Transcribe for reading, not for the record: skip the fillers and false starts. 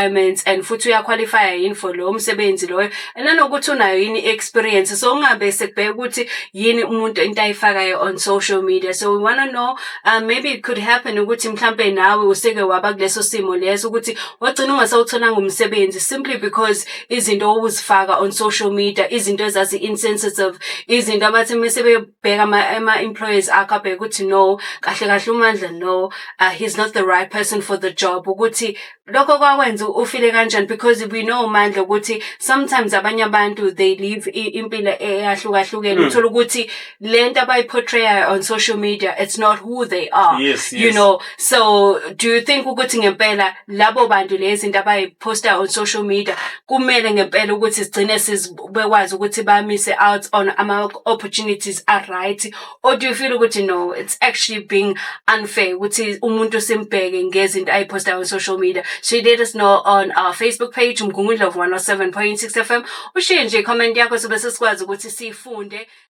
requirements and futhi uyaqualify yini for lowo msebenzi loyo, and nanokuthi unayo yini experience. So ungabe sekubheka ukuthi yini umuntu into ayifakayo on social media. So we want to know, maybe it could happen ukuthi mhlambe nawe useke waba kuleso simo leso ukuthi wagcina ungasawutholanga umsebenzi simply because izinto uzifaka on social media, izinto ezazi insensitive, izinto abathi mase bebheka ama employers akho abheka ukuthi no, kahle kahle uMandla no, he's not the right person for the job. Ukuthi lokho kwakwenza ufile kanjani, because we know Mandla ukuthi sometimes abanye abantu they live impilo eyahlukahlukene, uthola ukuthi lento abayiportray on social media, it's not who they are. Yes. You know, so do you think ukuthi ngempela labo bantu lezi zinto abayiposta on social media kumele ngempela ukuthi sigcine sizibekwazi ukuthi bamise out on ama opportunities are right, or do you feel ukuthi no, it's actually being unfair ukuthi umuntu simbheke ngezinto ayiposta on social media? So let us know on our Facebook page Mgungundlovu 107.6 FM. Ushiye nje comment yakho sobe sesikwazi ukuthi sifunde.